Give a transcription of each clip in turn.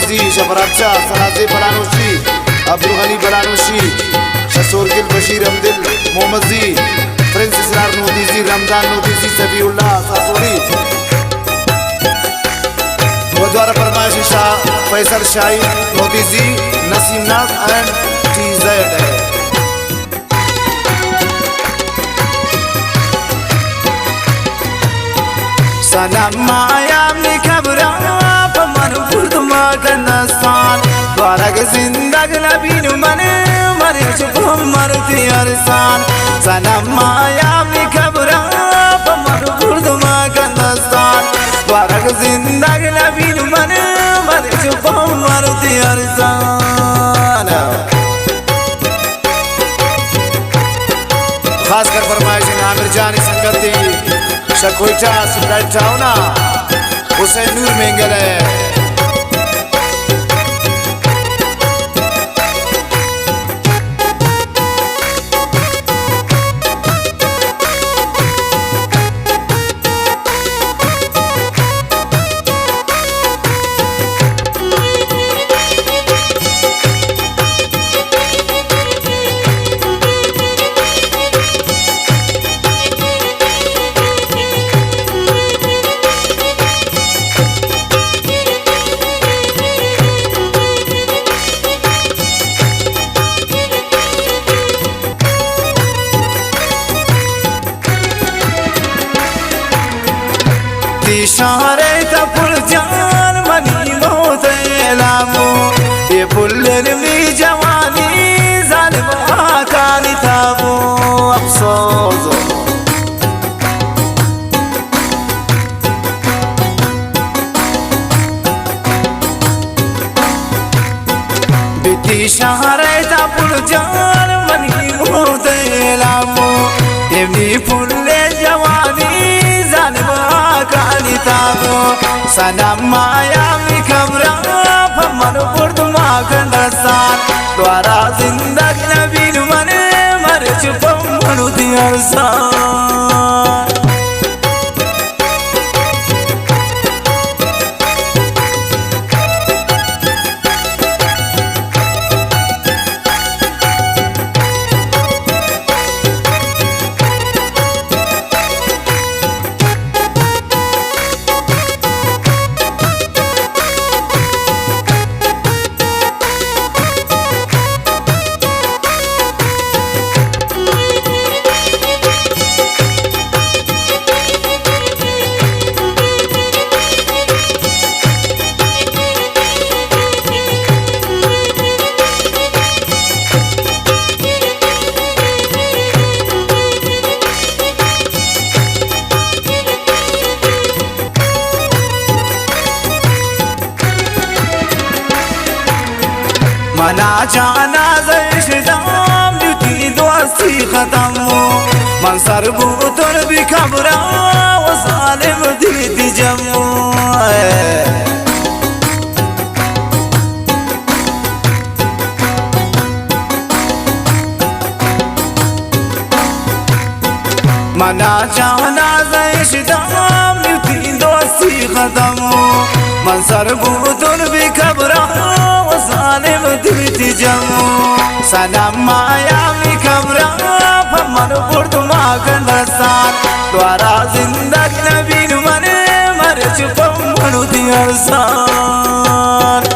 नोतीजी शफराचा सनाजे बलानोशी अब्दुल गनी बलानोशी शसोरगिल बशीर अमदिल मोहम्मद जी Prince इसरार नोतीजी रमजान नोतीजी सफीउल्लाह सासोरी वद्वारा फरमाइश शाह फैसल शाही नोतीजी नसीम नाज and TZ है। सनम माया में खबरा पमन फुर्द मगनस्तान द्वारा के जिंदग नबी नु मने मरे चुप मरती अरसान। सनम माया में खबरा पमन फुर्द मगनस्तान द्वारा के जिंदग नबी नु मने मरे चुप मरती अरसान। खासकर फरमाइश आमिर जानी संगति शकोइटा सुप्राइट टाउना हुसैन नूर मेंगल है। इशारे तपुल जान मनी मौत लामो ये पुल्लर में जवानी जालिम आकानी थाबो अफसोस। इशारे तपुल जान मनी मौत लामो ये पुल्ले जवानी जालिम आकानी थाबो। सनम माया में खबरा पमन फुर्द मगनस्तान द्वारा जिंदग नबी नु मने मरे चुप मरती अरसान। मना जाना ज़िश्ताम जुती दोस्ती खत्म मन सरबूतर भी खबरा वो सालिम दिल जम्मू। मना जाना ज़िश्ताम जुती दोस्ती खत्म मन सरबूतर भी खबरा सालिम दिल जम्मू। सनम माया में खबरा पमन फुर्द मगनस्तान द्वारा जिंदग नबी नु मने मरे चुप मरती अरसान।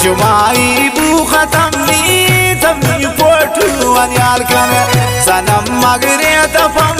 जुमाई बू खतमनी तमी पोटू अनियाल कन सनम मगरे तफम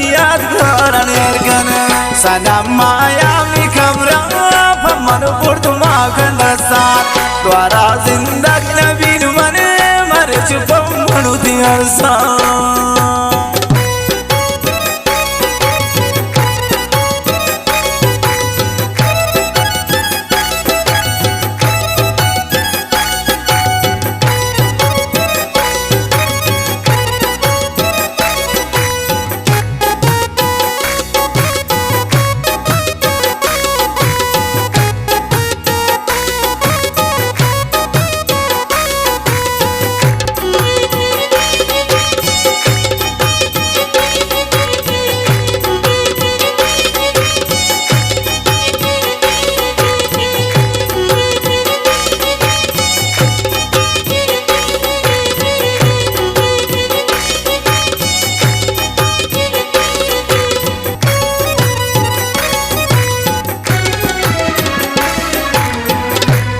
यादगार निर्गन सनम माया मी खबरा फमन पुरत मागन साथ द्वारा जिंदगी नबीन मने मरच फमन दियर साथ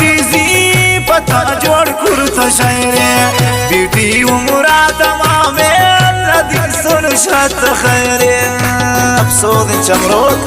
तीजी पता जोड़ कुर्त शहरे ब्यूटी उमरा तमामे लदी सुन शत खैरे अफसोस चमरोक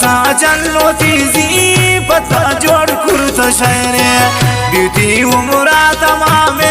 साजन तीजी पता जोड़ कुर्त शहरे ब्यूटी उमरा तमामे